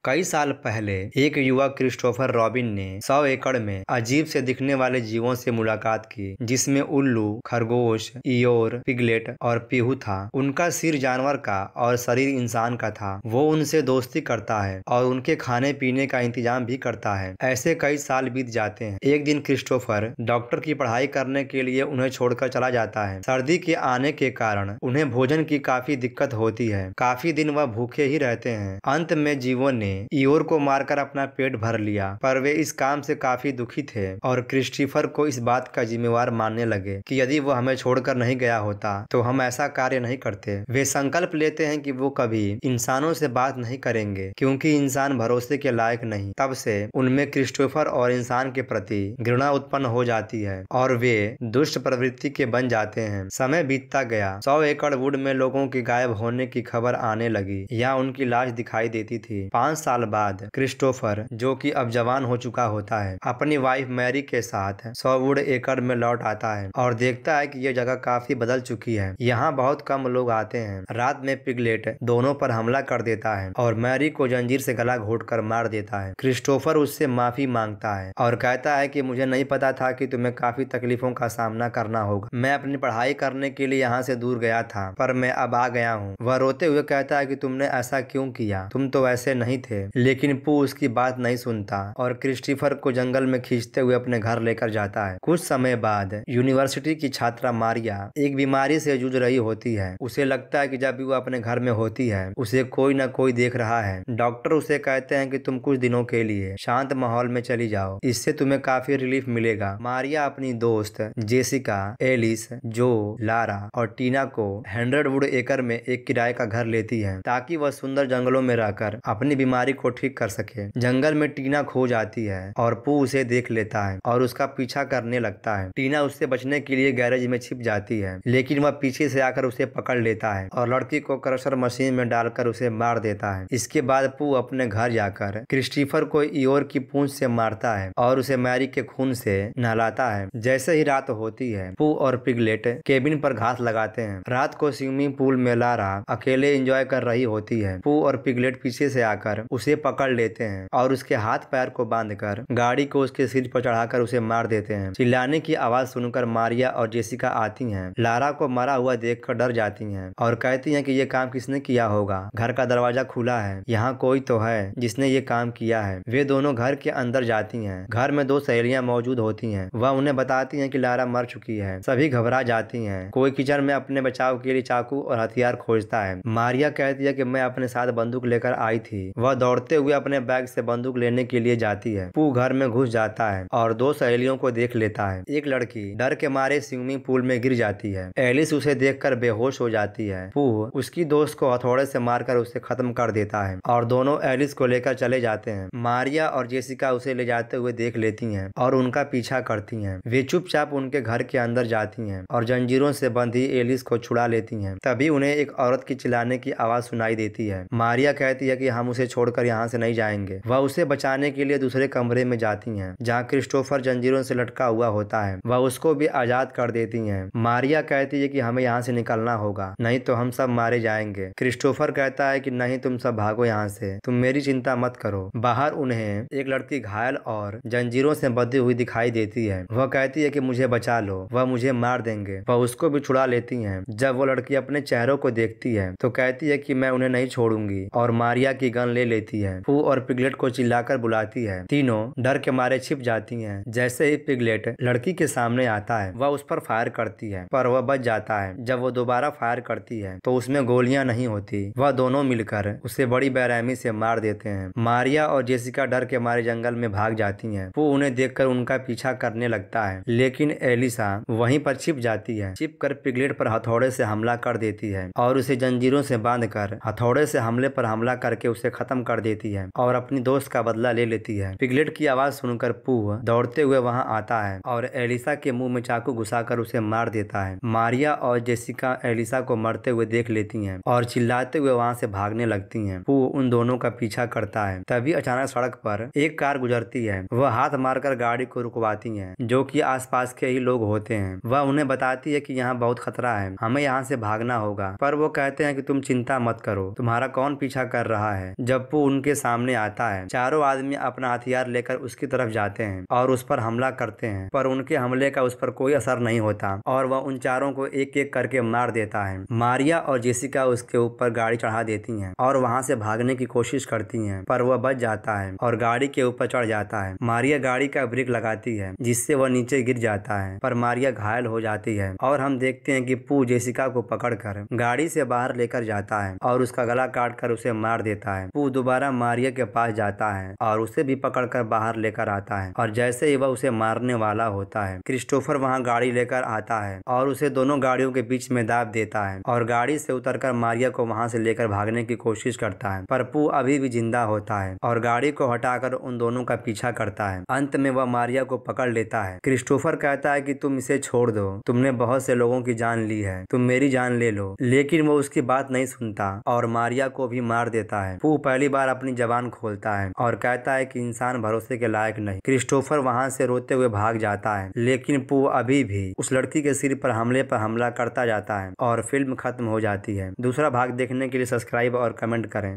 कई साल पहले एक युवक क्रिस्टोफर रॉबिन ने 100 एकड़ में अजीब से दिखने वाले जीवों से मुलाकात की, जिसमें उल्लू, खरगोश, ईयोर, पिगलेट और पीहू था। उनका सिर जानवर का और शरीर इंसान का था। वो उनसे दोस्ती करता है और उनके खाने पीने का इंतजाम भी करता है। ऐसे कई साल बीत जाते हैं। एक दिन क्रिस्टोफर डॉक्टर की पढ़ाई करने के लिए उन्हें छोड़कर चला जाता है। सर्दी के आने के कारण उन्हें भोजन की काफी दिक्कत होती है। काफी दिन वह भूखे ही रहते हैं। अंत में जीवों ने ईयोर को मारकर अपना पेट भर लिया, पर वे इस काम से काफी दुखी थे और क्रिस्टोफर को इस बात का जिम्मेवार मानने लगे कि यदि वो हमें छोड़कर नहीं गया होता तो हम ऐसा कार्य नहीं करते। वे संकल्प लेते हैं कि वो कभी इंसानों से बात नहीं करेंगे, क्योंकि इंसान भरोसे के लायक नहीं। तब से उनमें क्रिस्टोफर और इंसान के प्रति घृणा उत्पन्न हो जाती है और वे दुष्ट प्रवृत्ति के बन जाते हैं। समय बीतता गया। 100 एकड़ वुड में लोगों के गायब होने की खबर आने लगी या उनकी लाश दिखाई देती थी। 5 साल बाद क्रिस्टोफर, जो कि अब जवान हो चुका होता है, अपनी वाइफ मैरी के साथ 100 वुड एकड़ में लौट आता है और देखता है कि यह जगह काफी बदल चुकी है। यहाँ बहुत कम लोग आते हैं। रात में पिगलेट दोनों पर हमला कर देता है और मैरी को जंजीर से गला घोंटकर मार देता है। क्रिस्टोफर उससे माफी मांगता है और कहता है कि मुझे नहीं पता था कि तुम्हें काफी तकलीफों का सामना करना होगा। मैं अपनी पढ़ाई करने के लिए यहाँ से दूर गया था, पर मैं अब आ गया हूँ। वह रोते हुए कहता है कि तुमने ऐसा क्यों किया, तुम तो वैसे नहीं थे। लेकिन पू उसकी बात नहीं सुनता और क्रिस्टोफर को जंगल में खींचते हुए अपने घर लेकर जाता है। कुछ समय बाद यूनिवर्सिटी की छात्रा मारिया एक बीमारी से जूझ रही होती है। उसे लगता है कि जब भी वो अपने घर में होती है उसे कोई न कोई देख रहा है। डॉक्टर उसे कहते हैं कि तुम कुछ दिनों के लिए शांत माहौल में चली जाओ, इससे तुम्हें काफी रिलीफ मिलेगा। मारिया अपनी दोस्त जेसिका, एलिस, जो, लारा और टीना को 100 वुड एकड़ में एक किराए का घर लेती है ताकि वह सुंदर जंगलों में रहकर अपनी बीमारी को ठीक कर सके। जंगल में टीना खो जाती है और पू उसे देख लेता है और उसका पीछा करने लगता है। टीना उससे बचने के लिए गैरेज में छिप जाती है, लेकिन वह पीछे से आकर उसे पकड़ लेता है और लड़की को क्रशर मशीन में डालकर उसे मार देता है। इसके बाद पू अपने घर जाकर क्रिस्टोफर को ईयोर की पूंछ से मारता है और उसे मैरी के खून से नहलाता है। जैसे ही रात होती है, पू और पिगलेट केबिन पर घास लगाते हैं। रात को स्विमिंग पूल में लारा अकेले एंजॉय कर रही होती है। पू और पिगलेट पीछे से आकर उसे पकड़ लेते हैं और उसके हाथ पैर को बांधकर गाड़ी को उसके सिर पर चढ़ाकर उसे मार देते हैं। चिल्लाने की आवाज सुनकर मारिया और जेसिका आती हैं। लारा को मरा हुआ देखकर डर जाती हैं और कहती हैं कि ये काम किसने किया होगा। घर का दरवाजा खुला है, यहाँ कोई तो है जिसने ये काम किया है। वे दोनों घर के अंदर जाती हैं। घर में 2 सहेलियां मौजूद होती हैं। वह उन्हें बताती हैं कि लारा मर चुकी है। सभी घबरा जाती हैं। कोई किचन में अपने बचाव के लिए चाकू और हथियार खोजता है। मारिया कहती है कि मैं अपने साथ बंदूक लेकर आई थी। वह दौड़ते हुए अपने बैग से बंदूक लेने के लिए जाती है। पू घर में घुस जाता है और 2 सहेलियों को देख लेता है। एक लड़की डर के मारे स्विमिंग पूल में गिर जाती है। एलिस उसे देखकर बेहोश हो जाती है। पू उसकी दोस्त को हथौड़े से मारकर उसे खत्म कर देता है और दोनों एलिस को लेकर चले जाते हैं। मारिया और जेसिका उसे ले जाते हुए देख लेती हैं और उनका पीछा करती हैं। वे चुपचाप उनके घर के अंदर जाती हैं और जंजीरों से बंधी एलिस को छुड़ा लेती हैं। तभी उन्हें एक औरत की चिल्लाने की आवाज सुनाई देती है। मारिया कहती है कि हम उसे छोड़कर यहाँ से नहीं जाएंगे। वह उसे बचाने के लिए दूसरे कमरे में जाती हैं, जहाँ क्रिस्टोफर जंजीरों से लटका हुआ होता है। वह उसको भी आजाद कर देती हैं। मारिया कहती है कि हमें यहाँ से निकलना होगा, नहीं तो हम सब मारे जाएंगे। क्रिस्टोफर कहता है कि नहीं, तुम सब भागो यहाँ से, तुम मेरी चिंता मत करो। बाहर उन्हें एक लड़की घायल और जंजीरों से बंधी हुई दिखाई देती है। वह कहती है कि मुझे बचा लो, वह मुझे मार देंगे। वह उसको भी छुड़ा लेती हैं। जब वो लड़की अपने चेहरों को देखती है तो कहती है कि मैं उन्हें नहीं छोड़ूंगी और मारिया की गन ले लेती है। पू और पिगलेट को चिल्लाकर बुलाती है। तीनों डर के मारे छिप जाती हैं। जैसे ही पिगलेट लड़की के सामने आता है, वह उस पर फायर करती है, पर वह बच जाता है। जब वो दोबारा फायर करती है तो उसमें गोलियां नहीं होती। वह दोनों मिलकर उसे बड़ी बेरहमी से मार देते हैं। मारिया और जेसिका डर के मारे जंगल में भाग जाती हैं। पू उन्हें देखकर उनका पीछा करने लगता है, लेकिन एलिसा वहीं पर छिप जाती है। छिप कर पिगलेट पर हथौड़े से हमला कर देती है और उसे जंजीरों से बांधकर हथौड़े से हमले पर हमला करके उसे खत्म कर देती है और अपनी दोस्त का बदला ले लेती है। पिगलेट की आवाज सुनकर पू दौड़ते हुए वहां आता है और एलिसा के मुंह में चाकू घुसाकर उसे मार देता है। मारिया और जेसिका एलिसा को मरते हुए देख लेती हैं और चिल्लाते हुए वहां से भागने लगती हैं। पू उन दोनों का पीछा करता है। तभी अचानक सड़क पर एक कार गुजरती है। वह हाथ मारकर गाड़ी को रुकवाती है, जो कि आसपास के ही लोग होते हैं। वह उन्हें बताती है कि यहाँ बहुत खतरा है, हमें यहाँ से भागना होगा। पर वो कहते हैं कि तुम चिंता मत करो, तुम्हारा कौन पीछा कर रहा है। जब पू उनके सामने आता है। चारों आदमी अपना हथियार लेकर उसकी तरफ जाते हैं और उस पर हमला करते हैं, पर उनके हमले का उस पर कोई असर नहीं होता और वह उन चारों को एक एक करके मार देता है। मारिया और जेसिका उसके ऊपर गाड़ी चढ़ा देती हैं और वहां से भागने की कोशिश करती हैं, पर वह बच जाता है और गाड़ी के ऊपर चढ़ जाता है। मारिया गाड़ी का ब्रेक लगाती है जिससे वह नीचे गिर जाता है, पर मारिया घायल हो जाती है और हम देखते हैं कि पू जेसिका को पकड़कर गाड़ी से बाहर लेकर जाता है और उसका गला काट कर उसे मार देता है। पू दोबारा मारिया के पास जाता है और उसे भी पकड़कर बाहर लेकर आता है और जैसे ही वह उसे मारने वाला होता है, क्रिस्टोफर वहां गाड़ी लेकर आता है और उसे दोनों गाड़ियों के बीच में दाब देता है और गाड़ी से उतरकर मारिया को वहां से लेकर भागने की कोशिश करता है, पर पू अभी भी जिंदा होता है और गाड़ी को हटाकर उन दोनों का पीछा करता है। अंत में वह मारिया को पकड़ लेता है। क्रिस्टोफर कहता है कि तुम इसे छोड़ दो, तुमने बहुत से लोगों की जान ली है, तुम मेरी जान ले लो, लेकिन वो उसकी बात नहीं सुनता और मारिया को भी मार देता है। पू पहली बार अपनी जबान खोलता है और कहता है कि इंसान भरोसे के लायक नहीं। क्रिस्टोफर वहां से रोते हुए भाग जाता है, लेकिन पू अभी भी उस लड़की के सिर पर हमला करता जाता है और फिल्म खत्म हो जाती है। दूसरा भाग देखने के लिए सब्सक्राइब और कमेंट करें।